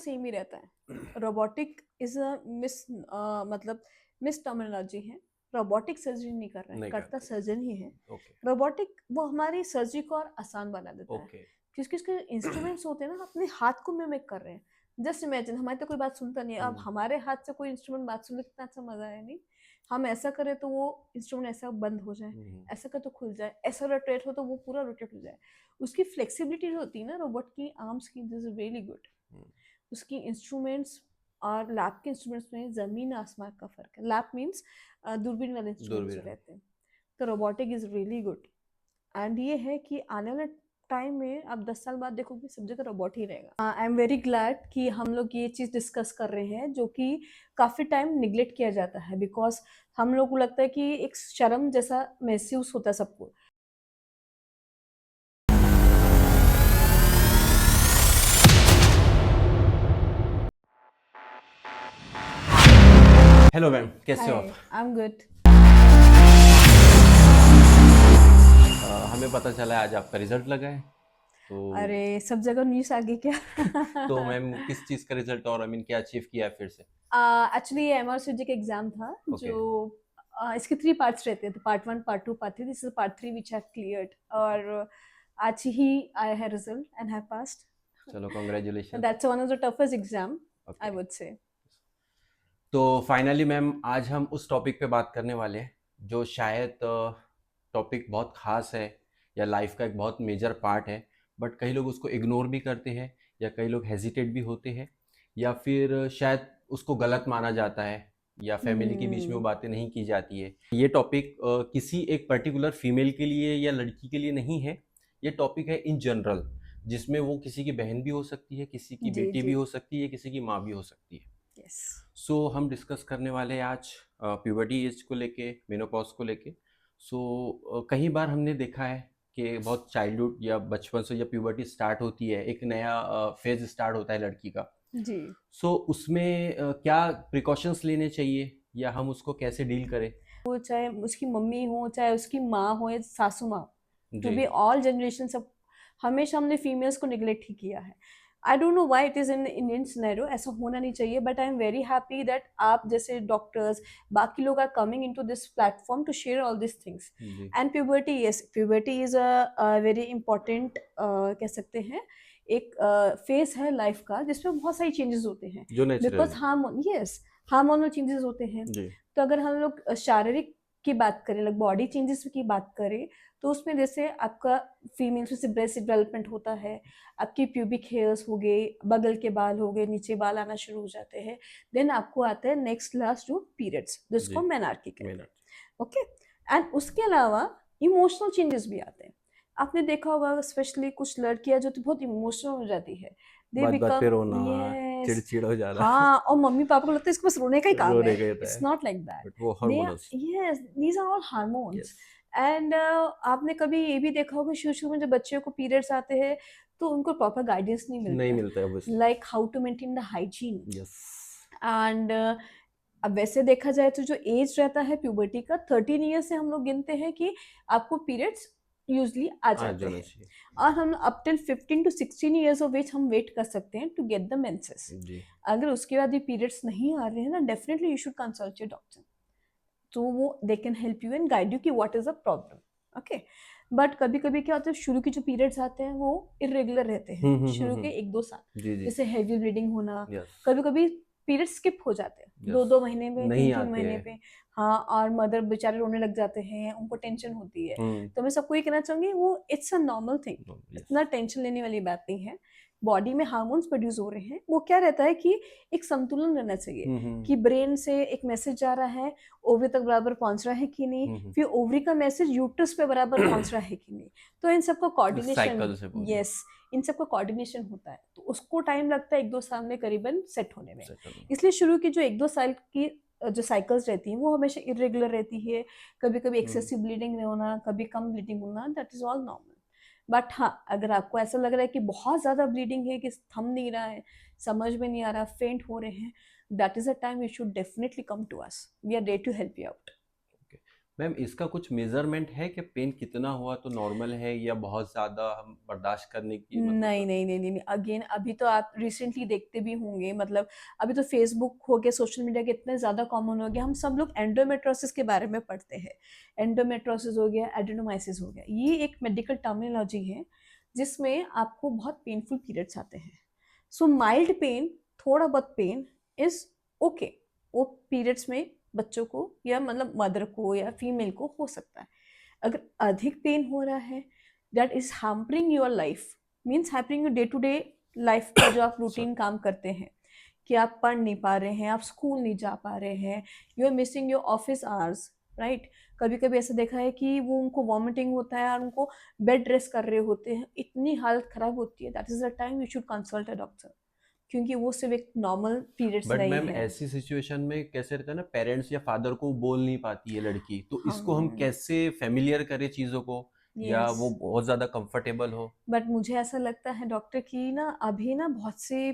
Same ही रहता है। Robotic is a मतलब मिस टर्मिनोलॉजी है। रोबोटिक सर्जरी नहीं कर रहा है, नहीं करता करते। सर्जन ही है। ओके रोबोटिक वो हमारी सर्जरी को और आसान बना देता है, ओके। क्योंकि उसके इंस्ट्रूमेंट्स होते हैं ना, अपने हाथ को मिमिक कर रहे हैं। जस्ट इमेजिन, हमारी तो कोई बात सुनता नहीं है, अब हमारे हाथ से कोई इंस्ट्रूमेंट बात सुन ले कितना अच्छा मजा है नहीं। हम ऐसा करें तो वो इंस्ट्रूमेंट ऐसा बंद हो जाए, ऐसा कर तो खुल जाए, ऐसा रोटेट हो तो वो पूरा रोटेट हो जाए। उसकी फ्लेक्सिबिलिटी जो होती है ना रोबोट की आर्म्स की, दिस इज रियली गुड। उसकी इंस्ट्रूमेंट्स और लैब के इंस्ट्रूमेंट्स में ज़मीन आसमान का फ़र्क है। लैब मीन्स दूरबीन वाले इंस्ट्रूमेंट्स जो दूरबीन। रहते हैं। तो robotic is really good. And ये है कि आने वाले टाइम में आप 10 साल बाद देखोगे सब जगह रोबोट ही रहेगा। आई एम वेरी ग्लैड कि हम लोग ये चीज़ डिस्कस कर रहे हैं, जो कि काफ़ी टाइम निगलेक्ट किया जाता है, बिकॉज हम लोग को लगता है कि एक शर्म जैसा महसूस होता है सबको। हेलो मैम, कैसे हो हाय, आप? I am good. हमें पता चला है आज आपका रिजल्ट लगा है, तो अरे सब जगह न्यूज़ आ गई तो क्या? मैम किस चीज़ का रिजल्ट और आई मीन क्या अचीव किया है फिर से? एक्चुअली ये एमआरसीजी का एग्जाम था, ओके। जो इसके 3 पार्ट्स रहते हैं, तो part 1, part 2, part 3। This is part 3 which I have cleared, और आज ही आया है रिजल्ट एंड हैव पास्ड। चलो congratulation. That's one of the toughest exam, I okay. Would say. तो फाइनली मैम आज हम उस टॉपिक पे बात करने वाले हैं जो शायद टॉपिक बहुत ख़ास है या लाइफ का एक बहुत मेजर पार्ट है, बट कई लोग उसको इग्नोर भी करते हैं या कई लोग हेजिटेट भी होते हैं या फिर शायद उसको गलत माना जाता है या फैमिली के बीच में वो बातें नहीं की जाती है। ये टॉपिक किसी एक पर्टिकुलर फीमेल के लिए या लड़की के लिए नहीं है, ये टॉपिक है इन जनरल, जिसमें वो किसी की बहन भी हो सकती है, किसी की जी बेटी भी जी। हो सकती है, किसी की माँ भी हो सकती है। यस। सो हम डिस्कस करने वाले हैं आज प्यूबर्टी एज को लेके, मेनोपॉज को लेके। सो कई बार हमने देखा है कि बहुत चाइल्डहुड या बचपन से जब प्यूबर्टी स्टार्ट होती है, एक नया फेज स्टार्ट होता है लड़की का। जी। सो उसमें क्या प्रिकॉशंस लेने चाहिए या हम उसको कैसे डील करें? वो चाहे उसकी मम्मी हो, चाहे उसकी माँ हो, या सासू माँ, टू जी। बी ऑल जनरेशन, सब हमेशा हमने फीमेल्स को निगलेक्ट ही किया है। I don't know why it is in Indian scenario, ऐसा होना नहीं चाहिए, but I am very happy that आप जैसे डॉक्टर्स, बाकी लोग are coming into this platform to share all this things. जी। And puberty, yes, puberty is a very important, कह सकते हैं, एक फेज है लाइफ का जिसमें बहुत सारी चेंजेस होते हैं। जो नेचुरल बिकॉज है। हार्मोन, यस, हार्मोनल चेंजेस होते हैं। जी। तो अगर हम लोग शारीरिक की बात करें, लाइक बॉडी चेंजेस की बात करें, तो उसमें जैसे आपका फीमेल्स में से ब्रेस्ट डेवलपमेंट होता है, आपकी प्यूबिक हेयर्स हो गए, बगल के बाल हो गए, नीचे बाल आना शुरू हो जाते हैं। देन आपको आता है नेक्स्ट लास्ट जो पीरियड्स, जिसको जी। मेनार्की कहते मेरा। हैं। ओके। एंड उसके अलावा इमोशनल चेंजेस भी आते हैं। आपने देखा होगा स्पेशली कुछ लड़कियां जो तो बहुत इमोशनल हो जाती है, दे बात बात पे बिकम, रोना, यस, चिड़चिड़ हो जाना। हाँ, और मम्मी पापा को लगता है इसको बस रोने का ही काम है। रोने का ही होता इट्स है, नॉट लाइक दैट। बट वो they, hormonals. Yes, these are all hormones. Yes. And आपने कभी ये भी देखा होगा, शुरू शुरू में जब बच्चों को पीरियड्स आते हैं तो उनको प्रॉपर गाइडेंस नहीं नहीं मिलता है, मिलता है obviously. Like how to maintain the hygiene. Yes. And अब वैसे देखा जाए तो जो एज रहता है प्यूबर्टी का, 13 ईयर से हम लोग गिनते हैं कि आपको पीरियड्स यूजली आ आ जाते जाना हैं। चाहिए। और हम up till 15 to 16 years of age हम वेट कर सकते हैं टू गेट द मेंसेस। जी। अगर उसके बाद भी पीरियड्स नहीं आ रहे हैं ना, definitely you should consult your doctor. तो वो they can help you and guide you कि what is the problem. Okay. But कभी कभी क्या होता है, शुरू के जो पीरियड्स आते हैं वो इरेगुलर रहते हैं, शुरू के 1-2 साल, जी, जी। जैसे हैवी ब्लीडिंग होना। यस, कभी कभी पीरियड स्किप हो जाते हैं, दो यस। दो महीने में, नहीं 3-3 महीने आते। पे। हाँ, और मदर बेचारे रोने लग जाते हैं, उनको टेंशन होती है। हुँ। तो मैं सबको ये कहना चाहूंगी, वो it's a normal thing, yes. इतना टेंशन लेने वाली बात नहीं है। बॉडी में हार्मोन्स प्रोड्यूस हो रहे हैं, वो क्या रहता है कि एक संतुलन रहना चाहिए, कि ब्रेन से एक मैसेज जा रहा है, ओवरी तक बराबर पहुंच रहा है कि नहीं, फिर ओवरी का मैसेज यूट्रस पे बराबर पहुंच रहा है कि नहीं। तो इन सबका कोऑर्डिनेशन, साइकिल से पूरी यस, इन सबका कोऑर्डिनेशन होता है, तो उसको टाइम लगता है 1-2 साल में करीबन सेट होने में। सेटल होना। इसलिए शुरू की जो 1-2 साल की जो साइकिल्स रहती हैं वो हमेशा इरेगुलर रहती है। कभी कभी एक्सेसिव ब्लीडिंग होना, कभी कम ब्लीडिंग होना, that is all normal. But हाँ, अगर आपको ऐसा लग रहा है कि बहुत ज़्यादा ब्लीडिंग है, कि थम नहीं रहा है, समझ में नहीं आ रहा, फेंट हो रहे हैं, that is a time you should definitely come to us, we are there to help you out. Okay. Ma'am इसका कुछ मेजरमेंट है कि पेन कितना हुआ तो नॉर्मल है या बहुत ज़्यादा हम बर्दाश्त करने की नहीं मतलब। नहीं नहीं नहीं अगेन अभी तो आप रिसेंटली देखते भी होंगे, मतलब अभी तो फेसबुक हो गया, सोशल मीडिया के इतने ज़्यादा कॉमन हो गया, हम सब लोग एंडोमेट्रोसिस के बारे में पढ़ते हैं। एंडोमेट्रोसिस हो गया, एडेनोमाइसिस हो गया, ये एक मेडिकल टर्मिनोलॉजी है जिसमें आपको बहुत पेनफुल पीरियड्स आते हैं। सो माइल्ड पेन, थोड़ा बहुत पेन इज ओके, वो पीरियड्स में बच्चों को या मतलब मदर को या फीमेल को हो सकता है। अगर अधिक पेन हो रहा है that is hampering your life, means hampering your day to day life का जो आप रूटीन सर काम करते हैं, कि आप पढ़ नहीं पा रहे हैं, आप स्कूल नहीं जा पा रहे हैं, you are missing your office hours, right. कभी कभी ऐसा देखा है कि वो उनको वॉमिटिंग होता है और उनको बेड रेस्ट कर रहे होते हैं, इतनी हालत खराब होती है, that is the time you should consult a doctor, क्योंकि वो सिर्फ एक नॉर्मल पीरियड्स बट नहीं मैम है। ऐसी सिचुएशन में कैसे रहता है ना, पेरेंट्स या फादर को बोल नहीं पाती है लड़की, तो इसको हम हाँ, कैसे फेमिलियर करें चीज़ों को, या यस। वो बहुत ज़्यादा कंफर्टेबल हो। बट मुझे ऐसा लगता है डॉक्टर की ना, अभी ना बहुत से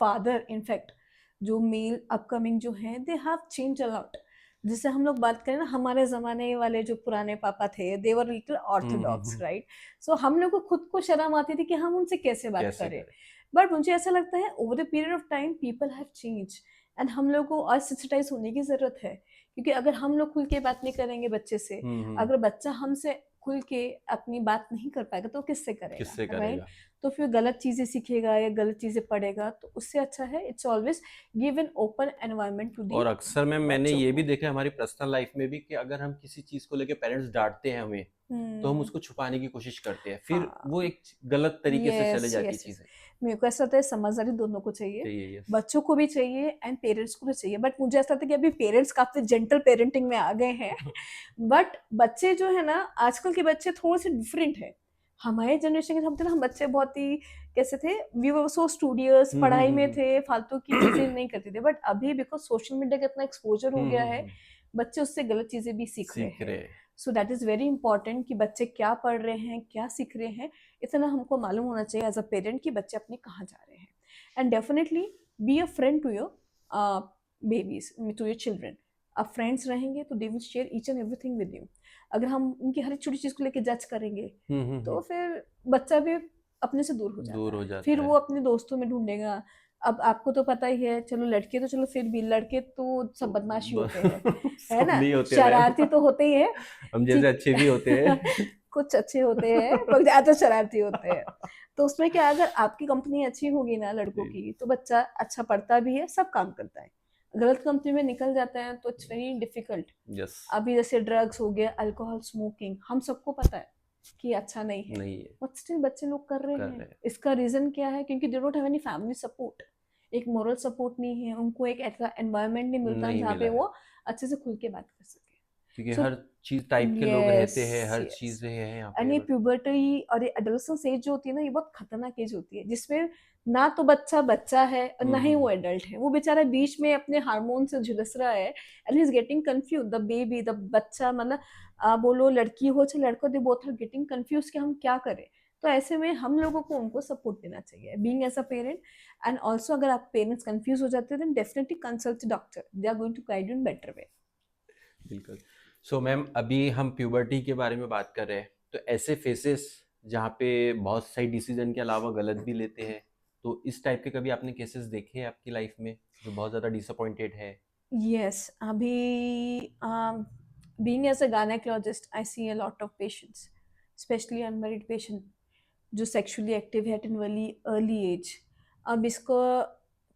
फादर इनफैक्ट जो मेल अपकमिंग जो हैं they have change a lot. जिससे हम लोग बात करें ना, हमारे ज़माने वाले जो पुराने पापा थे they were little orthodox, hmm. Right. So हम लोग को खुद को शर्म आती थी कि हम उनसे कैसे बात कैसे करें। करें। बट मुझे ऐसा लगता है over the period of time people have change, and हम लोग को और सेंसिटाइज होने की ज़रूरत है, क्योंकि अगर हम लोग खुल के बात नहीं करेंगे बच्चे से, हम्म। अगर बच्चा हमसे खुल के अपनी बात नहीं कर पाएगा तो किससे करेगा, किससे राइट। करेगा। तो फिर गलत चीज़ें सीखेगा या गलत चीज़ें पढ़ेगा, तो उससे अच्छा है it's always give an open environment to the और अक्सर मैम मैंने बच्चों ये भी को। देखा है हमारी पर्सनल लाइफ में भी कि अगर हम किसी चीज़ को लेके पेरेंट्स डांटते हैं हमें, तो हम हम्म। उसको छुपाने की कोशिश करते हैं, फिर वो हाँ, एक गलत तरीके से चले यस जाती है यस यस। चीज़ें। मेरे को ऐसा लगता है समझदारी दोनों को चाहिए, चाहिए, यस। बच्चों को भी चाहिए एंड पेरेंट्स को भी चाहिए। बट मुझे ऐसा लगता है कि अभी पेरेंट्स काफी जेंटल पेरेंटिंग में आ गए हैं, बट बच्चे जो है ना, आजकल के बच्चे थोड़े से डिफरेंट है। हमारे जनरेशन के हम थे ना, हम बच्चे बहुत ही कैसे थे, वी वर सो स्टूडियस, पढ़ाई में हम्म। थे, फालतू की चीजें नहीं करते थे। बट अभी बिकॉज सोशल मीडिया का इतना एक्सपोजर हो गया है, हम्म। बच्चे उससे गलत चीजें भी सीख रहे सीख हैं। रहे हैं। So that is very important कि बच्चे क्या पढ़ रहे हैं, क्या सीख रहे हैं, इतना हमको मालूम होना चाहिए एज अ पेरेंट कि बच्चे अपने कहाँ जा रहे हैं। And definitely be a friend to your babies, to your children. अब फ्रेंड्स रहेंगे तो they will share each and everything with you. अगर हम उनकी हर एक छोटी चीज़ को लेकर जज करेंगे तो फिर बच्चा भी अपने से दूर हो दूर जाता हो है, जाता फिर है। वो अपने दोस्तों में ढूंढेगा। अब आपको तो पता ही है, चलो लड़के तो चलो फिर भी, लड़के तो तो सब बदमाशी होते हैं, है सब ना, नहीं होते मैम। शरारती तो होते ही है। हम जैसे ठीक। अच्छे भी होते हैं। कुछ अच्छे होते हैं पर ज्यादा शरारती होते हैं। तो उसमें क्या, अगर आपकी कंपनी अच्छी होगी ना लड़कों जी। की, तो बच्चा अच्छा पढ़ता भी है, सब काम करता है। गलत कंपनी में निकल जाता है तो इट्स वेरी डिफिकल्ट। यस। अभी जैसे ड्रग्स हो गया, अल्कोहल, स्मोकिंग, हम सबको पता है कि अच्छा नहीं है, नहीं है। बट स्टिल बच्चे लोग कर रहे कर हैं। रहे हैं। इसका रीजन क्या है? क्योंकि they don't have any family support, एक मोरल सपोर्ट नहीं है उनको, एक ऐसा एनवायरनमेंट नहीं मिलता नहीं जहाँ पे मिला है। वो अच्छे से खुल के बात कर सके। क्योंकि सो हर चीज टाइप के लोग यस रहते हैं, हर यस। चीजें हैं यहाँ एंड पे ये बस। प्यूबर्टी और ये एडोलेसेंस एज जो होती है ना, ये बहुत खतरनाक एज होती है, जिसमें ना तो बच्चा बच्चा है और ना ही वो हम्म। एडल्ट है, वो बेचारा बीच में अपने हार्मोन से झुलस रहा है, and he is getting confuse, the baby, the बच्चा, मतलब बोलो लड़की हो चाहे लड़का, they both are getting confuse कि हम क्या करें। तो ऐसे में हम लोगों को उनको सपोर्ट देना चाहिए, being as a parent. And also अगर आप पेरेंट्स कंफ्यूज हो जाते हैं, then definitely consult doctor, they are going to guide you in better way. बिल्कुल। सो मैम अभी हम प्यूबर्टी के बारे में बात कर रहे हैं, तो ऐसे फेसेस जहाँ पे बहुत सही डिसीजन के अलावा गलत भी लेते हैं, तो इस टाइप के कभी आपने केसेस देखे हैं आपकी लाइफ में जो बहुत ज़्यादा डिसअपॉइंटेड है। Yes, Abhi, being as a gynecologist, I see a lot of patients, especially unmarried patient, जो सेक्सुअली एक्टिव है at an very early age. अब इसका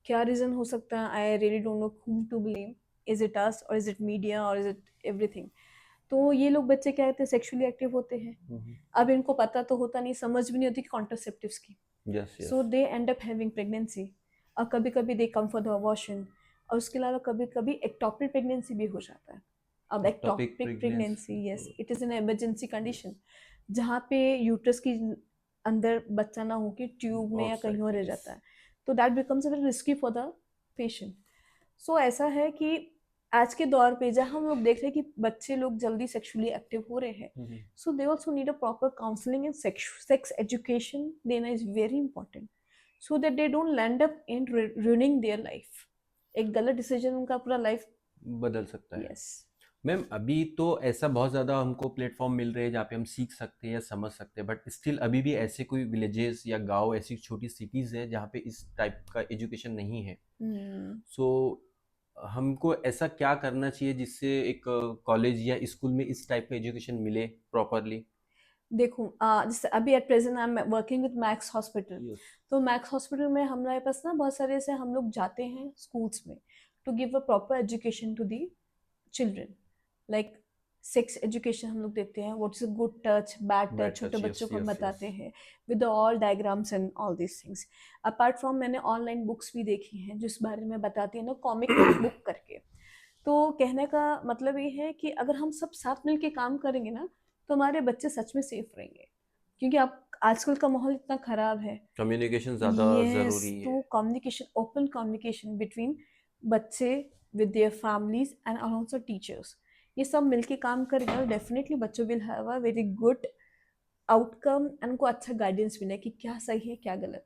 क्या रीज़न हो सकता है, I really don't know whom to blame, is it us और is it media और इज इट एवरीथिंग। तो ये लोग बच्चे क्या कहते हैं, सेक्सुअली एक्टिव होते हैं, अब इनको पता तो होता नहीं, समझ भी नहीं होती कॉन्ट्रासेप्टिव्स की, yes so yes. They and up having pregnancy. और कभी कभी दे कम फॉर द अबॉर्शन, और उसके अलावा कभी कभी एक्टोपिक प्रेगनेंसी भी हो जाता है। अब topic ectopic pregnancy. Pregnancy, yes, it is an emergency condition, जहाँ पे यूट्रस की अंदर बच्चा ना हो कि ट्यूब में या कहीं आउटसाइड, और रह यस। जाता है, तो that becomes a very risky for the patient. So ऐसा है कि आज के दौर पे जहाँ हम लोग देख रहे हैं कि बच्चे लोग जल्दी सेक्सुअली एक्टिव हो रहे हैं, so they also need a proper counselling and sex education देना is very important, so that they don't land up in ruining their life, एक गलत डिसीजन उनका पूरा लाइफ। बदल सकता है। यस। मैम अभी तो ऐसा बहुत ज़्यादा हमको प्लेटफॉर्म मिल रहे हैं जहाँ पे हम सीख सकते हैं या समझ सकते हैं, बट स्टिल अभी भी ऐसे कोई विलेजेस या गांव, ऐसी छोटी सिटीज़ है जहाँ पे इस टाइप का एजुकेशन नहीं है। हम्म। सो हमको ऐसा क्या करना चाहिए जिससे एक कॉलेज या स्कूल में इस टाइप का एजुकेशन मिले प्रॉपरली? देखो जैसे अभी at present I am working with max hospital. Yes. तो मैक्स हॉस्पिटल में हमारे पास ना बहुत सारे ऐसे हम लोग जाते हैं स्कूल्स में to give a proper education to the children. Like sex education हम लोग देते हैं, what is a good touch, bad touch, bad छोटे टच, बच्चों यस को हम यस यस। बताते हैं with all diagrams and all these things. Apart from मैंने ऑनलाइन बुक्स भी देखी हैं जिस बारे में बताती है ना, कॉमिक बुक करके। तो कहने का मतलब ये है कि अगर हम सब साथ मिल के काम करेंगे ना तो हमारे बच्चे सच में सेफ रहेंगे। क्योंकि आप आजकल का माहौल इतना खराब है। कम्युनिकेशन ज़्यादा यस, ज़रूरी है। तो कम्युनिकेशन, ओपन कम्युनिकेशन बिटवीन बच्चे with their families and also teachers, ये सब मिलके काम करेंगे और डेफिनेटली बच्चों will have a very good outcome and उनको अच्छा गाइडेंस मिले कि क्या सही है क्या गलत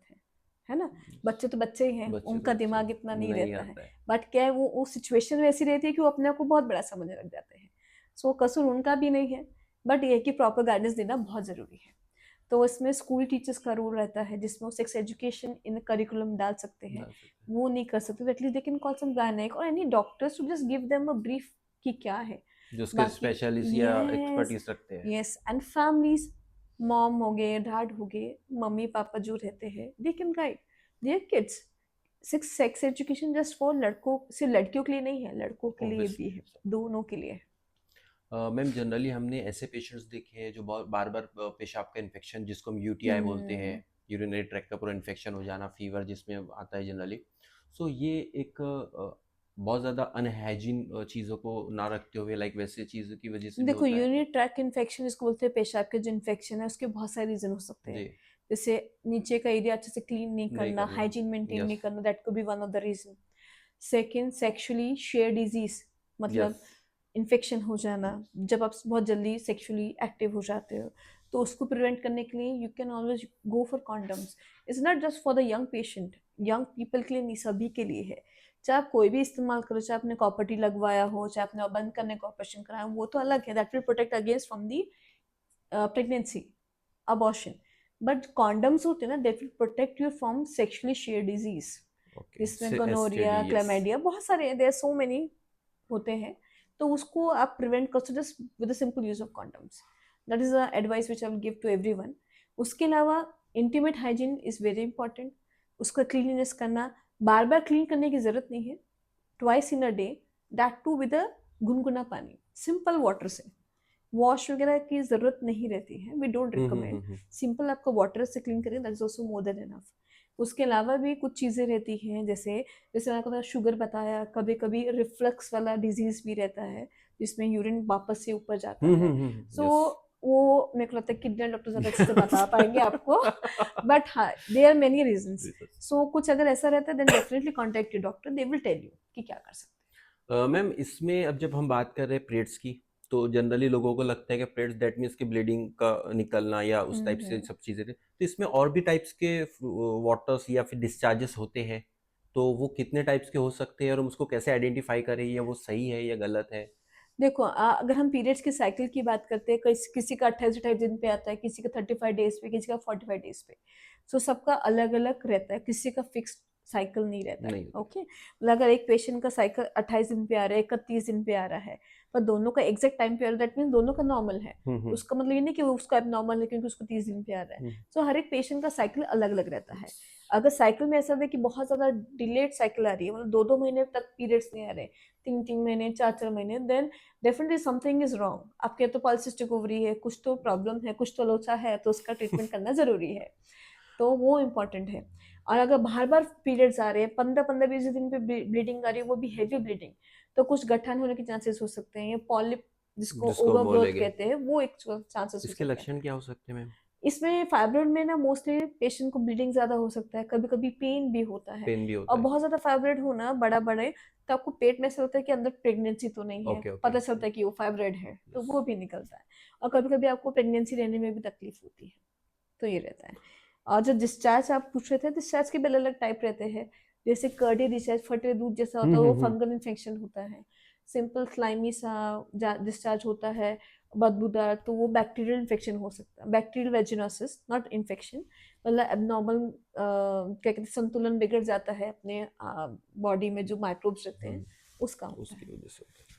है ना। बच्चे तो बच्चे ही हैं, बच्चे तो उनका बच्चे दिमाग इतना हैं, नहीं नहीं रहता है। आता है। बट क्या है, वो सिचुएशन वैसी रहती है कि वो अपने आप को बहुत बड़ा समझने लग जाते हैं। सो कसूर उनका भी नहीं है, बट ये है कि प्रॉपर गाइडेंस देना बहुत ज़रूरी है। तो इसमें स्कूल टीचर्स का रोल रहता है जिसमें वो सेक्स एजुकेशन इन करिकुलम डाल सकते हैं। डाल सकते हैं। वो नहीं कर सकते तो at least they can call some gynaec और any doctors to just give them a brief कि क्या है। जो उसके बाकी स्पेशलिस्ट या यस, एक्सपर्टीज रखते हैं। यस एंड फैमिलीज, मॉम हो गए, डैड हो गए, मम्मी पापा जो रहते हैं, they can guide their kids. Sex sex education just for लड़कों, सिर्फ लड़कियों के लिए नहीं है, लड़कों के लिए भी ऑब्वियसली। है, दोनों के लिए है। मैम जनरली हमने ऐसे पेशेंट्स देखे हैं जो बहुत बार बार पेशाब का इन्फेक्शन, जिसको हम यूटीआई बोलते हैं, हम्म। यूरिनरी ट्रैक्ट का पूरा इन्फेक्शन हो जाना, फीवर जिसमें आता है जनरली। सो ये एक बहुत ज़्यादा अनहाइजीन चीज़ों को ना रखते हुए, लाइक वैसे चीज़ों की वजह से भी देखो, होता है। यूरिनरी ट्रैक इन्फेक्शन जिसको बोलते हैं, पेशाब के जो इन्फेक्शन है उसके बहुत सारे रीजन हो सकते जी। हैं। जैसे नीचे का एरिया अच्छे से क्लीन नहीं नहीं करना, करना। हाइजीन मेंटेन नहीं यस। करना, that could be one of the reason. Second, sexually share disease, yes. मतलब इन्फेक्शन हो जाना जब आप बहुत जल्दी सेक्सुअली एक्टिव हो जाते हो। तो उसको प्रिवेंट करने के लिए you can always go for condoms. It's not just for the young patient, young people के लिए नहीं, सभी के लिए है। चाहे आप कोई भी इस्तेमाल करो, चाहे आपने कॉपर्टी लगवाया हो, चाहे आपने बंद करने का ऑपरेशन कराया हो, वो तो अलग है, that will protect against from the pregnancy, abortion. But condoms होते हैं ना, that will protect you from sexually share disease, okay, जिसमें एसटीडी, गोनोरिया, यस। क्लेमाइडिया, बहुत सारे, देयर सो मेनी होते हैं। तो उसको आप प्रिवेंट कर सकते just with the simple use of condoms. That is the advice which I will give to everyone. उसके अलावा intimate hygiene is very important. उसका क्लीनलीनेस करना, बार बार क्लीन करने की जरूरत नहीं है, twice in a day, that too with a गुनगुना पानी, सिंपल वाटर से। वॉश वगैरह की जरूरत नहीं रहती है, we don't recommend. Hmm. Simple आपको वाटर से क्लीन करें, that is also more than enough. उसके अलावा भी कुछ चीज़ें रहती हैं, जैसे जैसे मैंने आपको शुगर बताया, कभी कभी रिफ्लक्स वाला डिजीज भी रहता है जिसमें यूरिन वापस से ऊपर जाता है। So yes. वो मेरे को लगता है किडनी डॉक्टर ज़्यादा अच्छे से बता पाएंगे आपको। बट हाँ, there are many reasons. So कुछ अगर ऐसा रहता है then definitely contact your doctor, they will tell you कि क्या कर सकते मैम इसमें अब जब हम बात कर रहे हैं प्लेट्स की, तो जनरली लोगों को लगता है कि प्लेट्स दैट मीन्स की ब्लीडिंग का निकलना या हैं। उस टाइप से हम्म। सब चीज़ें थे, तो इसमें और भी टाइप्स के वाटर्स या फिर डिस्चार्जेस होते हैं, तो वो कितने टाइप्स के हो सकते हैं और हम उसको कैसे आइडेंटिफाई करें, या वो सही है या गलत है? देखो, अगर हम पीरियड्स की साइकिल की बात करते हैं, किसी का 28 दिन पे आता है, किसी का 35 डेज पे, किसी का 45 डेज पे। सो सबका अलग अलग रहता है, किसी का फिक्स साइकिल नहीं रहता है। नहीं होता। ओके, मतलब अगर एक पेशेंट का साइकिल 28 दिन पे आ रहा है, 31 दिन पे आ रहा है, पर दोनों का एग्जैक्ट टाइम पे आ रहा है, दैट मीन दोनों का नॉर्मल है। हम्म। उसका मतलब ये नहीं कि वो उसका एबनॉर्मल है क्योंकि उसको 30 दिन पे आ रहा है। हम्म। सो हर एक पेशेंट का साइकिल अलग अलग रहता है। यस। अगर साइकिल में ऐसा है कि बहुत ज्यादा डिलेड साइकिल आ रही है, मतलब 2-2 महीने तक पीरियड्स नहीं आ रहे, 3-3 महीने, 4-4 महीने, then definitely something is wrong. आपके तो पॉलिसिस्टिक ओवरी है, कुछ तो प्रॉब्लम है, कुछ तो लोचा है, तो उसका ट्रीटमेंट करना जरूरी है। तो वो इम्पोर्टेंट है। और अगर बार बार पीरियड्स आ रहे हैं, 15-15-20 दिन पे ब्लीडिंग आ रही है, वो भी हैवी ब्लीडिंग, तो कुछ गठन होने के चांसेस हो सकते हैं, या पॉलिप जिसको जिसको ओवरग्रोथ बोलेंगे। कहते हैं, वो एक चांसेस हो इसके सकता है। लक्षण क्या हो सकते हैं मैम? इसमें फाइब्रोइड में ना मोस्टली पेशेंट को ब्लीडिंग ज्यादा हो सकता है, कभी कभी पेन भी होता है। पेन भी और होता है? बहुत ज्यादा फाइब्रोइड होना बड़ा बड़े, तो आपको पेट में से होता है कि अंदर प्रेगनेंसी तो नहीं है, ओके ओके पता ओके। चलता है कि वो फाइब्रोइड है, तो यस। वो भी निकलता है। और कभी कभी आपको प्रेगनेंसी रहने में भी तकलीफ होती है, तो ये रहता है। और जो डिस्चार्ज आप पूछ रहे थे, डिस्चार्ज के भी अलग अलग टाइप रहते हैं। जैसे कर्डी डिस्चार्ज, फटे दूध जैसा होता है, वो हम्म। फंगल इन्फेक्शन होता है। सिंपल स्लाइमी सा डिस्चार्ज होता है, बदबूदार, तो वो बैक्टीरियल इन्फेक्शन हो सकता है, बैक्टीरियल वेजिनोसिस, नॉट इन्फेक्शन। मतलब एबनॉर्मल क्या कहते हैं, संतुलन बिगड़ जाता है अपने बॉडी में जो माइक्रोब्स रहते हैं, उसका होता उसकी है। वजह से होता है।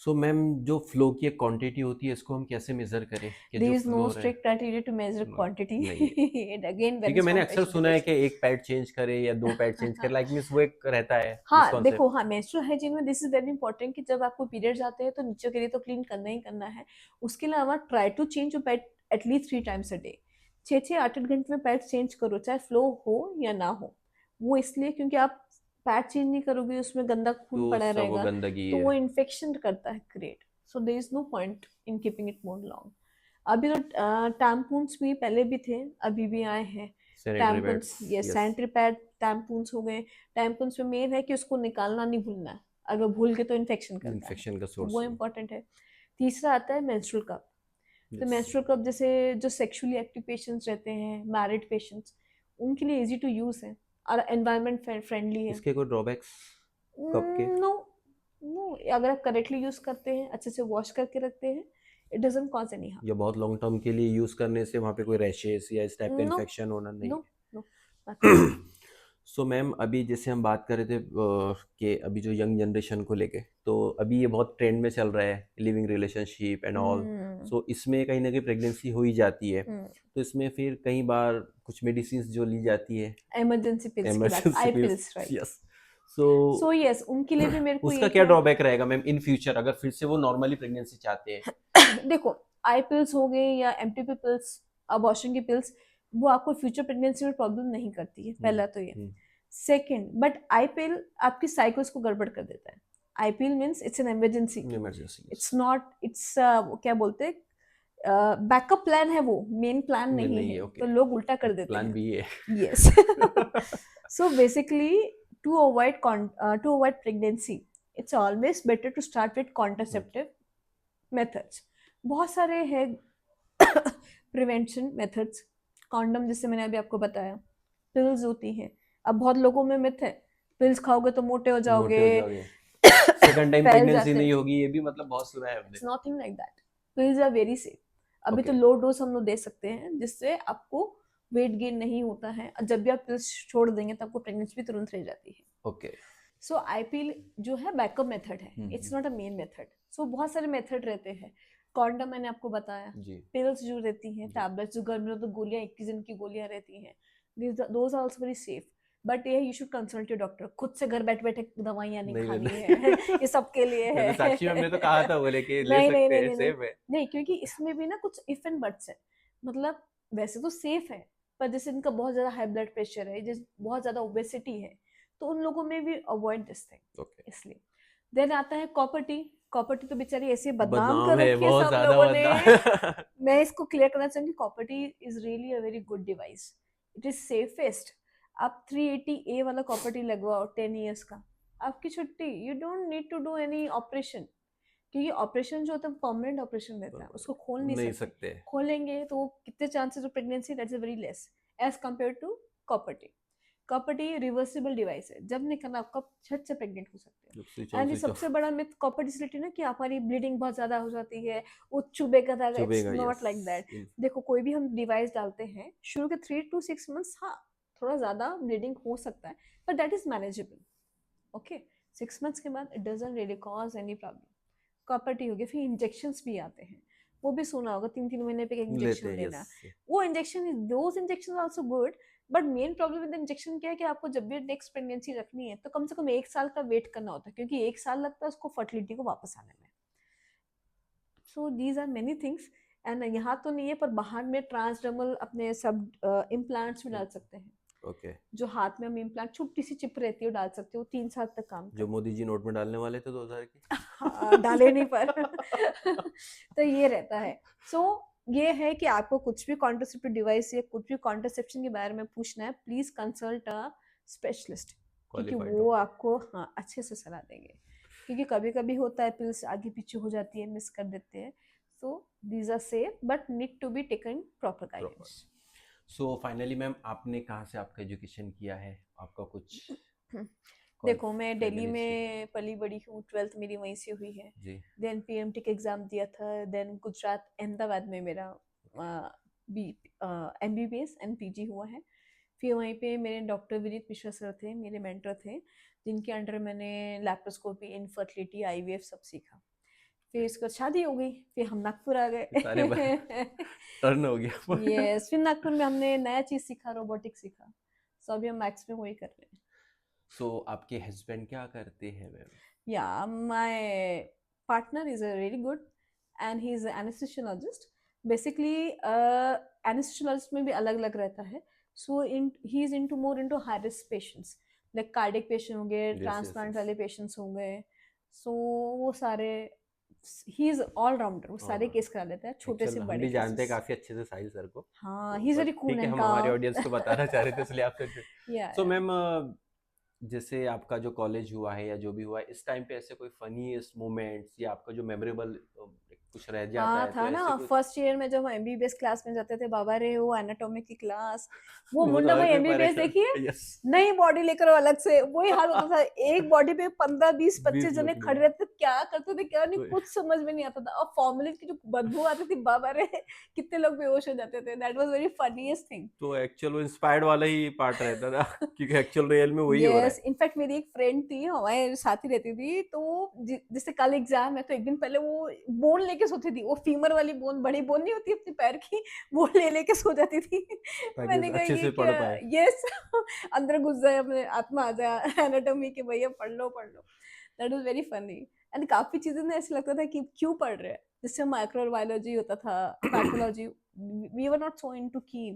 सो मैम, जो फ्लो की एक क्वांटिटी होती है, इसको हम कैसे मेजर करें कि देयर जो इज नो फ्लो रहे? Strict criteria to measure quantity, नहीं है, इट अगेन क्योंकि वेरीज मैंने फ्रॉम अक्सर पेशेंट टू सुना है कि पेशेंट। एक पैड चेंज करे या दो पैड चेंज करे, लाइक मीन्स वो एक रहता है हाँ देखो, मिसकॉन्सेप्ट। हाँ मेंस्ट्रुअल हाइजीन में दिस इज वेरी इंपॉर्टेंट कि जब आपको पीरियड्स आते हैं तो नीचे के लिए तो क्लीन करना ही करना है। उसके अलावा try to change your pad at least 3 times a day. 6-8 घंटे में पैड चेंज करो, चाहे फ्लो हो या ना हो। वो इसलिए क्योंकि आप पैड चेंज नहीं करोगे, उसमें गंदा खून तो पड़ा सब वो रहेगा, गंदगी तो है। वो इन्फेक्शन करता है create. So there is no point in keeping it more long. अभी तो टैम्पून्स भी पहले भी थे, अभी भी आए हैं सैनिटरी टैम्पून्स, पैड्स, ये यस। सैनिटरी पैड टैम्पून्स हो गए। टैम्पून्स में मेन है कि उसको निकालना नहीं भूलना है, अगर भूल के तो इन्फेक्शन करता है, इन्फेक्शन का तो सोर्स वो है। इम्पोर्टेंट है। तीसरा आता है मेंस्ट्रुअल कप। तो यस। मेंस्ट्रुअल कप जैसे जो सेक्सुअली एक्टिव पेशेंट्स रहते हैं, मैरिड पेशेंट्स, उनके लिए इजी टू यूज़ है और एनवायरनमेंट फ्रेंडली है। इसके कोई ड्रॉबैक्स कब के? नो, नो, अगर आप करेक्टली यूज़ करते हैं, अच्छे से वॉश करके रखते हैं, इट डजंट कॉज एनी या बहुत लॉन्ग टर्म के लिए यूज करने से वहाँ पे कोई रैशेस या इस टाइप का हार्म। नो, इन्फेक्शन होना नहीं नो, नो, नथिंग। है? सो मैम, अभी जैसे हम बात कर रहे थे कि अभी जो यंग जनरेशन को लेके, तो अभी ये बहुत ट्रेंड में चल रहा है, लिविंग रिलेशनशिप एंड ऑल। सो इसमें कहीं ना कहीं प्रेगनेंसी हो ही जाती है, तो इसमें फिर कई बार कुछ मेडिसिन जो ली जाती है, इमरजेंसी पिल्स की बात, इमरजेंसी आई पिल्स, पिल्स, राइट। यस। सो सो यस, उनके लिए भी मेरे को उसका एक क्या है। ड्रॉबैक रहेगा मैम इन फ्यूचर, अगर फिर से वो नॉर्मली प्रेगनेंसी चाहते हैं? देखो, आई पिल्स हो गए या एमटीपी पिल्स, अबॉर्शन की पिल्स, वो आपको फ्यूचर प्रेगनेंसी में प्रॉब्लम नहीं करती है, पहला तो ये। सेकंड, बट आई पिल आपकी साइकिल्स को गड़बड़ कर देता है। I pill means it's an emergency, emergency, it's not, it's क्या बोलते हैं, बैकअप प्लान है, वो मेन प्लान नहीं नहीं नहीं है, है, ओके। तो लोग उल्टा कर देते प्लान हैं। बी है। Yes. So basically, to avoid pregnancy, it's always better to start with contraceptive methods. बहुत सारे हैं प्रिवेंशन मेथड्स। कॉन्डम, जिससे मैंने अभी आपको बताया, पिल्स होती हैं। अब बहुत लोगों में मिथ है, पिल्स खाओगे तो मोटे हो मोटे जाओगे, हो जाओगे, सेकंड टाइम फैल प्रेगनेंसी जाते नहीं हैं। होगी, ये भी मतलब बहुत सुना है हमने। It's nothing like that, pills are very safe. अभी तो ओके। लो डोज हम लोग दे सकते हैं, जिससे आपको वेट गेन नहीं होता है, और जब भी आप पिल्स छोड़ देंगे तो आपको प्रेगनेंसी भी तुरंत रह जाती है। ओके। सो आईपीएल जो है बैकअप मेथड है, it's not a main method. So बहुत सारे मेथड रहते हैं। कॉन्डम मैंने आपको बताया, जी। पिल्स जो रहती हैं, जी। टैबलेट्स जो गर्मियों तो गोलियां 21 दिन की गोलियां रहती हैं, those are also very safe. But ये you should consult your doctor, खुद से घर बैठे बैठे दवाइयां नहीं नहीं खानी लेना। है। ये सबके लिए मैं है। तो साक्षी मैम ने तो कहा था बोले कि ले नहीं नहीं सकते नहीं हैं, नहीं नहीं सेफ है। नहीं, क्योंकि इसमें भी ना कुछ इफ एंड बट्स है। मतलब वैसे तो सेफ है, पर जैसे इनका बहुत ज्यादा हाई ब्लड प्रेशर है, जैसे बहुत ज्यादा ओबेसिटी है, तो उन लोगों में भी अवॉइड दिस थिंग। ओके। इसलिए देन आता है कॉपर टी। कॉपर टी तो बेचारी ऐसे बदनाम बदनाम कर है, रखी है बहुत सब ज्यादा लोगों ने। बदनाम। मैं इसको क्लियर करना चाहूंगी, copper T is really a very good device, it is safest. आप 380A वाला कॉपर टी लगवाओ 10 ईयर्स का, आपकी छुट्टी, you don't need to do any operation. क्योंकि ऑपरेशन जो होता है परमानेंट ऑपरेशन रहता है, उसको खोल नहीं नहीं सकते। सकते। खोलेंगे तो कितने chances of pregnancy, that's very less as compare to copper T. Copper T reversible device है, जब निकलना आपका झट से प्रेग्नेंट हो सकते हैं। जब स्विच ऑन एंड ये स्विच ऑफ। सबसे बड़ा मिथ कॉपर टी ना कि हमारी ब्लीडिंग बहुत ज्यादा हो जाती है, वो चुभेगा धागा, इट्स चुभेगा, नॉट यस। Like that. देखो, कोई भी हम डिवाइस डालते हैं, शुरू के 3 to 6 months, हाँ थोड़ा ज्यादा ब्लीडिंग हो सकता है, but that is manageable. Okay, 6 months के बाद it doesn't really cause any problem. Copper T हो गया, फिर इंजेक्शंस भी आते हैं, वो भी सुना होगा, 3 3 महीने पे एक लेते इंजेक्शन हैं, लेना। यस। वो injection, those injection also good, but main problem with injection क्या है कि आपको जब भी नेक्स्ट प्रेगनेंसी रखनी है तो कम से कम 1 साल का वेट करना होता है, क्योंकि 1 साल लगता है उसको फर्टिलिटी को वापस आने में। So these are many things. And यहाँ तो नहीं है, पर बाहर में ट्रांसडर्मल अपने सब इम्प्लांट्स भी डाल सकते हैं। ओके। जो हाथ में हम इम्प्लांट, छोटी सी चिप रहती है, वो डाल सकते हो, 3 साल तक काम जो करती मोदी जी नोट में डालने वाले थे 2000 की। हाँ, डाले नहीं पर। तो ये रहता है। सो ये है कि आपको कुछ भी कॉन्ट्रासेप्टिव डिवाइस या कुछ भी कॉन्ट्रासेप्शन के बारे में पूछना है, प्लीज कंसल्ट अ स्पेशलिस्ट, क्योंकि क्वालिफाइड वो डॉक्टर। आपको हाँ अच्छे से सलाह देंगे। क्योंकि कभी कभी होता है पिल्स आगे पीछे हो जाती है, मिस कर देते हैं। So these are safe but need to be taken proper proper. Guidance. So finally ma'am, आपने कहाँ से आपका एजुकेशन किया है, आपका कुछ? देखो मैं दिल्ली फैमिली हिस्ट्री? में पली बड़ी हूँ, 12th मेरी वहीं से हुई है। जी। देन पीएमटी का एग्ज़ाम दिया था, देन गुजरात अहमदाबाद में मेरा बी एमबीबीएस एंड पीजी हुआ है। फिर वहीं पे मेरे डॉक्टर विनीत मिश्रा सर थे, मेरे मेंटर थे, जिनके अंडर मैंने लैप्रोस्कोपी, इनफर्टिलिटी, आईवीएफ सब सीखा। फिर इसके बाद शादी हो गई, फिर हम नागपुर आ सारे गए। टर्न हो गया। यस, फिर नागपुर में हमने नया चीज़ सीखा, रोबोटिक्स सीखा। सो अभी हम मैक्स में वही कर रहे हैं। सो आपके हस्बैंड क्या करते हैं ma'am? Yeah, my partner is a very good and he is an anesthesiologist. Basically, anesthesiologist में भी अलग-अलग रहता है. So he is into more into high risk patients, like cardiac patient हो गए, यस, यस, transplant यस। वाले patients हो गए. So वो सारे he is all rounder, वो सारे हाँ, केस करा लेता है, छोटे से एक्चुअल हम बड़े भी जानते हैं केसेस. काफ़ी अच्छे से साहिल सर को। हाँ, तो he is but very cool ठीक है, and हम हमारे calm. ऑडियंस को बताना चाह रहे थे इसलिए आपसे। Yeah, सो yeah. मैम, जैसे आपका जो कॉलेज हुआ है या जो भी हुआ है, इस टाइम पे ऐसे कोई फनीएस्ट मोमेंट्स या आपका जो मेमोरेबल कुछ रह जाता हाँ है, तो था ऐसे ना, कुछ? फर्स्ट ईयर में जब हम एमबीबीएस क्लास में जाते थे, बाबा रे वो एनाटॉमी की क्लास, वो वो तो मुन्ना हर भाई कोई एमबीबीएस परेशान। देखिए, यस। नई बॉडी लेकर वो अलग से वही हाल होता था। एक बॉडी पे 15 20 25 20 जने लोग खड़े नहीं। रहते थे, क्या करते थे क्या नहीं कोई कुछ समझ में नहीं आता था। और फॉर्मुले की जो बदबू आती थी, बाबा रे कितने लोग बेहोश हो जाते थे। That was very funniest thing. तो एक्चुअल वो इंस्पायर्ड वाला ही पार्ट रहता था क्योंकि एक्चुअल रियल में वही हो रहा यस, है। इनफैक्ट मेरी एक फ्रेंड थी, हमारे साथ ही रहती थी, तो जैसे कल एग्जाम है तो एक दिन पहले वो बोन लेके सोती थी, वो फीमर वाली बोन, बड़ी बोन नहीं होती अपने पैर की, वो ले लेके सो जाती थी। ताकि मैंने कहा अच्छे ये से पढ़ क्या, पाए। यस अंदर घुस जाए, अपने आत्मा आ जाए एनाटॉमी के, भैया पढ़ लो पढ़ लो। That was very funny. And काफी चीजें ना ऐसे लगता था कि क्यों पढ़ रहे हैं, जैसे माइक्रोबायोलॉजी होता था, pathology, we were not so into keen,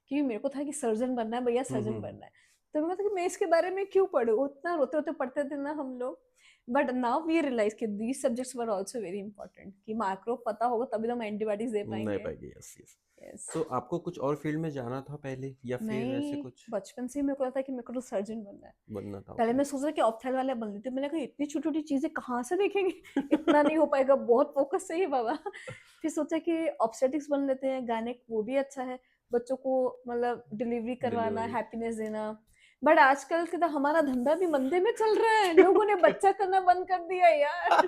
क्योंकि मेरे को था कि सर्जन बनना है भैया, सर्जन हम्म। बनना है। तो मैं मतलब मैं इसके बारे में क्यों पढूं, उतना रोते रोते पढ़ते थे ना हम लोग। बट नाउ वी रियलाइज कि these subjects were also very important, कि माइक्रो पता होगा तभी तो हम एंटीबायोटिक्स दे नहीं पाएंगे। पाएगी। Yes, yes. यस। तो आपको कुछ और फील्ड में जाना था पहले या फिर ऐसे नहीं, कुछ बचपन से ही मेरे को लगता है कि मेरे को तो सर्जन बनना है। बनना था पहले आपको? मैं सोच रहा कि ऑप्थेल वाला बन लेती, मैंने कहा इतनी छोटी छोटी चीजें कहाँ से देखेंगे, इतना नहीं हो पाएगा, बहुत फोकस चाहिए बाबा। फिर सोचा कि ऑब्स्टेटिक्स बन लेते हैं, गायनेक वो भी अच्छा है, बच्चों को मतलब डिलीवरी करवाना, डिलीवरी। हैप्पीनेस देना। बट आजकल के तो हमारा धंधा भी मंदे में चल रहा है, लोगों ने बच्चा करना बंद कर दिया यार।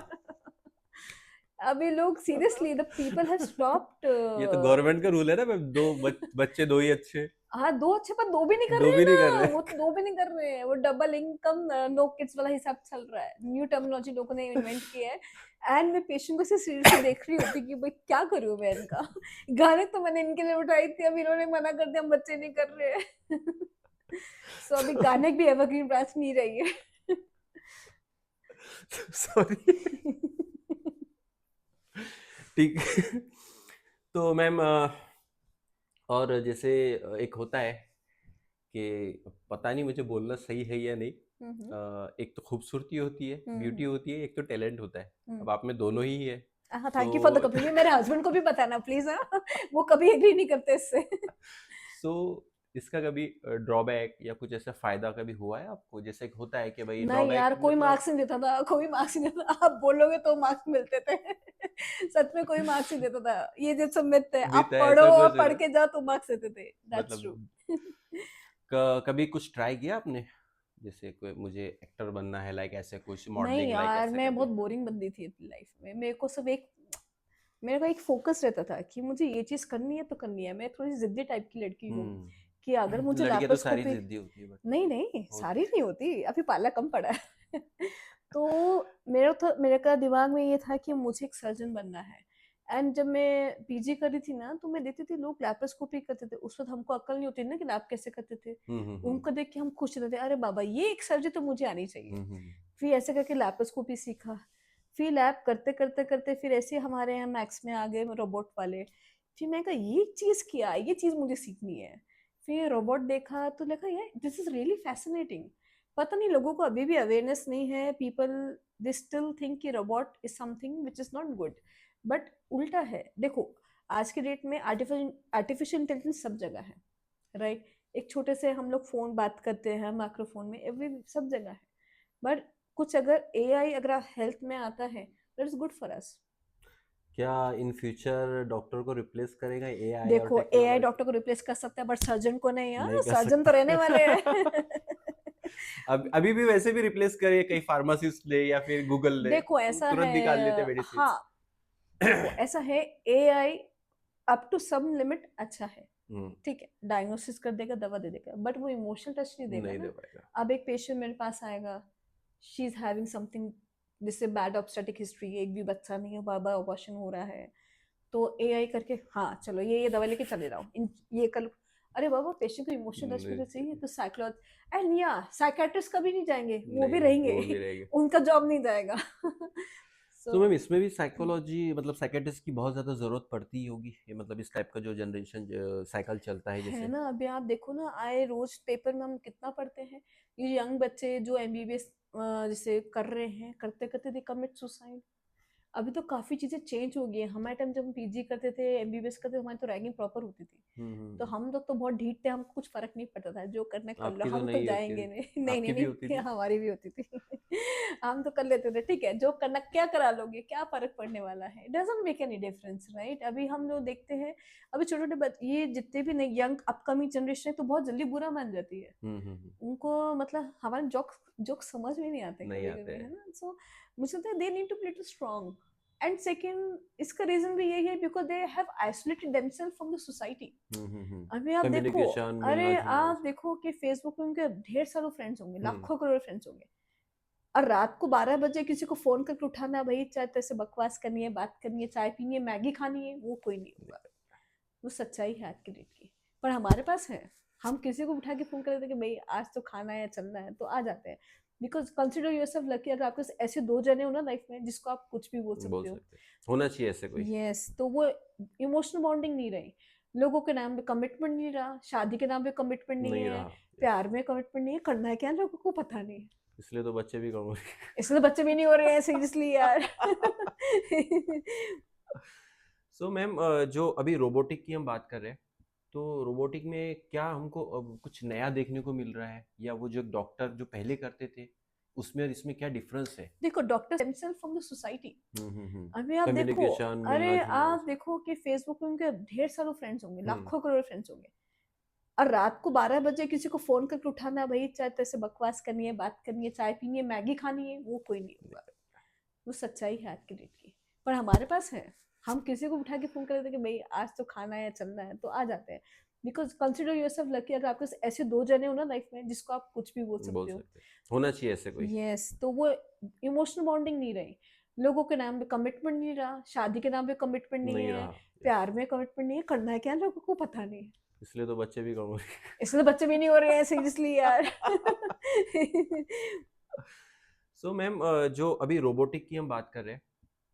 अभी लोग seriously the people have stopped. ये तो गवर्नमेंट का रूल है ना मैम, बच्चे दो ही अच्छे। हाँ, दो अच्छे पर दो भी नहीं कर दो रहे हैं भी नहीं कर ना, रहे। वो तो दो भी नहीं कर रहे हैं, वो डबल इनकम नो किड्स वाला हिसाब चल रहा है, न्यू टर्मिनोलॉजी लोगों ने इन्वेंट किया है। एंड मैं पेशेंट को सीरियसली देख रही होती कि भाई क्या करूँ मैं इनका। गाने तो मैंने इनके लिए उठाई थी, अब इन्होंने मना कर दिया, हम बच्चे नहीं कर रहे हैं। सो अभी गाने भी एवरग्रीन ब्रांच नहीं रही है। सॉरी। ठीक। तो मैम, और जैसे एक होता है कि पता नहीं मुझे बोलना सही है या नहीं, हम्म, एक तो खूबसूरती होती है, ब्यूटी हम्म, होती है, एक तो टैलेंट होता है। हम्म। अब आप में दोनों ही है। हाँ, तो thank you for the complement, मेरे हस्बैंड को भी बताना प्लीज, हाँ वो कभी एग्री नहीं करते इससे। सो इसका कभी ड्रॉबैक या कुछ ऐसा फायदा कभी हुआ है आपको? जैसे एक होता है कि भाई नहीं ड्रॉबैक यार, कोई मतलब। मार्क्स नहीं देता था, कोई मार्क्स नहीं देता था। आप बोलोगे तो मार्क्स मिलते थे। सच में कोई मार्क्स नहीं देता था, ये जो सब मिथ है, आप बीता है पढ़ो ऐसा और कुछ पढ़ के जाओ तो मार्क्स देते थे, दैट्स ट्रू। मतलब कभी कुछ ट्राई किया आपने? जैसे कोई मुझे एक्टर बनना है, लाइक ऐसे कुछ नहीं मॉडलिंग, लाइक यार, ऐसे मैं कभी? बहुत बोरिंग बंदी थी अपनी लाइफ में, मेरे को एक फोकस रहता था कि मुझे ये चीज करनी है तो करनी है। मैं थोड़ी जिद्दी टाइप की लड़की हूँ, कि अगर मुझे लड़कियां तो सारी लैप्रोस्कोपी, जिद्दी होती है बट नहीं नहीं होती। सारी नहीं होती, अभी पाला कम पड़ा है। तो मेरे का दिमाग में ये था कि मुझे एक सर्जन बनना है। एंड जब मैं पीजी कर रही थी ना, तो मैं देखती थी लोग लैप्रोस्कोपी करते थे, उस वक्त हमको अक्ल नहीं होती ना कि लैप कैसे करते थे। हम्म। उनको देख के हम खुश रहते थे, अरे बाबा ये एक सर्जरी तो मुझे आनी चाहिए। हम्म। फिर ऐसे करके लैप्रोस्कोपी सीखा, फिर लैब करते करते करते फिर ऐसे हमारे यहाँ मैक्स में आ गए रोबोट वाले। फिर मैं कहा ये चीज़ क्या है, ये चीज़ मुझे सीखनी है। फिर रोबोट देखा तो लगा यार दिस इज रियली फैसिनेटिंग। पता नहीं लोगों को अभी भी अवेयरनेस नहीं है, पीपल दे स्टिल थिंक कि robot is something which is not good. But उल्टा है, देखो आज के डेट में आर्टिफिशियल इंटेलिजेंस सब जगह है, राइट। एक छोटे से हम लोग फोन बात करते हैं माइक्रोफोन में, एवरी सब जगह है। बट कुछ अगर एआई अगर हेल्थ में आता है, that is good for us. क्या इन फ्यूचर डॉक्टर को रिप्लेस करेगा एआई और देखो एआई टेक्नोलॉजी? डॉक्टर को रिप्लेस कर सकता है, बट सर्जन को नहीं, नहीं यार कर सर्जन तो सकता। रहने वाले हैं। अब अभी भी वैसे भी रिप्लेस करे, कहीं फार्मासिस्ट ले या फिर गूगल ले, देखो ऐसा तुरंत निकाल लेते है, मेडिसिन। हाँ, देखो ऐसा है, AI up to some limit अच्छा है, हम्म, ठीक है, डायग्नोसिस कर देगा, दवा दे देगा, बट वो इमोशनल टच नहीं देगा नहीं दे ना। पाएगा। अब एक पेशेंट मेरे पास आएगा, शी इज हैविंग समथिंग, जिससे बैड ऑब्स्टेटिक हिस्ट्री, एक भी बच्चा नहीं है, बार बार अबॉर्शन हो रहा है, तो एआई करके हाँ चलो ये दवा लेके चले जाओ, इन ये कर लो। अरे बाबा, पेशेंट को इमोशनल टच भी तो चाहिए, तो साइकोलॉजी एंड या साइकेट्रिस्ट कभी नहीं जाएंगे, वो भी नहीं, रहेंगे वो भी रहेगी। उनका जॉब नहीं जाएगा सो तो मैम इसमें भी साइकोलॉजी मतलब साइकेट्रिस्ट की बहुत ज़्यादा ज़रूरत पड़ती ही होगी, ये मतलब इस टाइप का जो जनरेशन साइकिल चलता है है जैसे। ना। अभी आप देखो ना, आए रोज पेपर में हम कितना पढ़ते हैं, ये यंग बच्चे जो एमबीबीएस जैसे कर रहे हैं, करते करते दे कमिट सुसाइड। अभी तो काफी चीजें चेंज हो गई है, हमारे टाइम जब हम पीजी करते थे, एमबीबीएस करते थे, हमारी तो रैगिंग प्रॉपर होती थी, तो हम्म। हम लोग तो बहुत ढीठ थे, हमको कुछ फर्क नहीं पड़ता था, जो करना कर लो, आपकी तो हम तो नहीं होती जाएंगे थी, नहीं नहीं नहीं आपकी भी होती नहीं थी। हमारी भी होती थी हम तो कर लेते थे, ठीक है, जो करना, क्या करा लोगे, क्या फर्क पड़ने वाला है, doesn't make any difference, right. अभी हम लोग देखते हैं, अभी छोटे छोटे ये जितने भी यंग अपकमिंग जनरेशन है, तो बहुत जल्दी बुरा मान जाती है, उनको मतलब हमारे जोक जोक समझ में नहीं आते नहीं कभी आते कभी, है हैं। ना। सो मुझे लगता है they need to play too strong. And second, इसका रीजन भी यही है, because they have isolated themselves from the society. अभी आप देखो, कम्युनिकेशन, मिलना अरे जुलना आप सब। देखो कि फेसबुक में उनके ढेर सारे फ्रेंड्स होंगे, हम्म। लाखों करोड़ फ्रेंड्स होंगे, और रात को 12 बजे किसी को फोन करके उठाना, भाई चाहे तैसे बकवास करनी है, बात करनी है, चाय पीनी है, मैगी खानी है, वो कोई नहीं होगा। वो सच्चाई है आज की डेट की, पर हमारे पास है, हम किसी को उठा के फोन कर देते हैं कि भाई आज तो खाना है, चलना है, तो आ जाते हैं। बिकॉज कंसिडर योरसेल्फ लकी, अगर आपके ऐसे दो जने हो ना लाइफ में, जिसको आप कुछ भी बोल बोल सकते हो। सकते हैं, होना चाहिए ऐसे कोई। यस, तो वो इमोशनल बॉन्डिंग नहीं रही, लोगों के नाम पे कमिटमेंट नहीं रहा, शादी के नाम पे कमिटमेंट नहीं नहीं है, रहा। यस। प्यार में कमिटमेंट नहीं है, करना है क्या लोगों को पता नहीं है। इसलिए तो बच्चे भी कम हो इसलिए बच्चे भी नहीं हो रहे हैं सीरियसली यार सो मैम जो अभी रोबोटिक की हम बात कर रहे हैं, तो रोबोटिक में क्या हमको अब कुछ नया देखने को मिल रहा है, या वो जो डॉक्टर जो पहले करते थे उसमें और इसमें क्या डिफरेंस है? देखो, doctor himself from the society. अभी आप देखो, कम्युनिकेशन, मिलना अरे जुलना आप सब। देखो कि फेसबुक में उनके ढेर सारे फ्रेंड्स होंगे, हम्म। लाखों करोड़ फ्रेंड्स होंगे, और रात को 12 बजे किसी को फोन करके उठाना, भाई चाहे तैसे बकवास करनी है, बात करनी है, चाय पीनी है, मैगी खानी है, वो कोई नहीं होगा। वो सच्चाई है आज की डेट की, पर हमारे पास है, हम किसी को उठा के फोन कर देते हैं कि भाई आज तो खाना है, चलना है, तो आ जाते हैं। बिकॉज कंसिडर योरसेल्फ लकी, अगर आपके ऐसे दो जने हो ना लाइफ में, जिसको आप कुछ भी बोल बोल सकते हो। सकते हैं, होना चाहिए ऐसे कोई। यस, तो वो इमोशनल बॉन्डिंग नहीं रही, लोगों के नाम पे कमिटमेंट नहीं रहा, शादी के नाम पे कमिटमेंट नहीं नहीं है, रहा। यस। प्यार में कमिटमेंट नहीं है, करना है क्या लोगों को पता नहीं है। इसलिए तो बच्चे भी कम हो इसलिए बच्चे भी नहीं हो रहे हैं सीरियसली यार सो मैम जो अभी रोबोटिक की हम बात कर रहे हैं,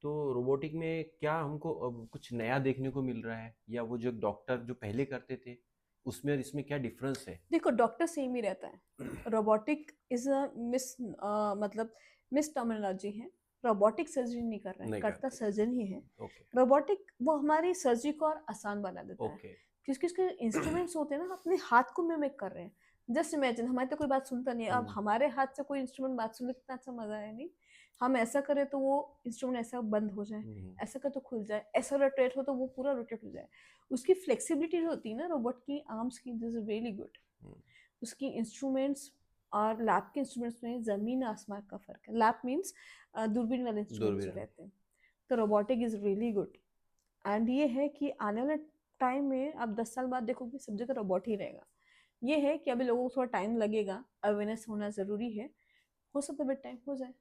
तो रोबोटिक में क्या हमको अब कुछ नया देखने को मिल रहा है, या वो जो डॉक्टर जो पहले करते थे उसमें और इसमें क्या डिफरेंस है? देखो, डॉक्टर सेम ही रहता है, रोबोटिक इज अ मिस, मतलब मिस टर्मिनोलॉजी है। रोबोटिक सर्जरी नहीं कर रहा है, नहीं करता करते। सर्जन ही है। ओके। रोबोटिक वो हमारी सर्जरी को और आसान बना देता है, ओके। क्योंकि उसके इंस्ट्रूमेंट्स होते हैं ना, अपने हाथ को मिमिक कर रहे हैं। जस्ट इमेजिन, हमारी तो कोई बात सुनता नहीं है, अब हम्म। हमारे हाथ से कोई इंस्ट्रूमेंट बात सुन ले, कितना अच्छा मजा है नहीं। हम ऐसा करें तो वो इंस्ट्रूमेंट ऐसा बंद हो जाए, हम्म। ऐसा कर तो खुल जाए, ऐसा रोटेट हो तो वो पूरा रोटेट हो जाए। उसकी फ्लेक्सिबिलिटी जो होती है ना रोबोट की आर्म्स की, दिस इज रियली गुड। हम्म। उसकी इंस्ट्रूमेंट्स और लैब के इंस्ट्रूमेंट्स में ज़मीन आसमान का फ़र्क है। लैब मीन्स दूरबीन वाले इंस्ट्रूमेंट्स जो दूरबीन। रहते हैं, तो robotic is really good. And ये है कि आने वाले टाइम में आप 10 साल बाद देखोगे सब जगह रोबोट ही रहेगा। ये है कि अभी लोगों को थोड़ा टाइम लगेगा, अवेयरनेस होना ज़रूरी है, हो सकता है टाइम हो जाए।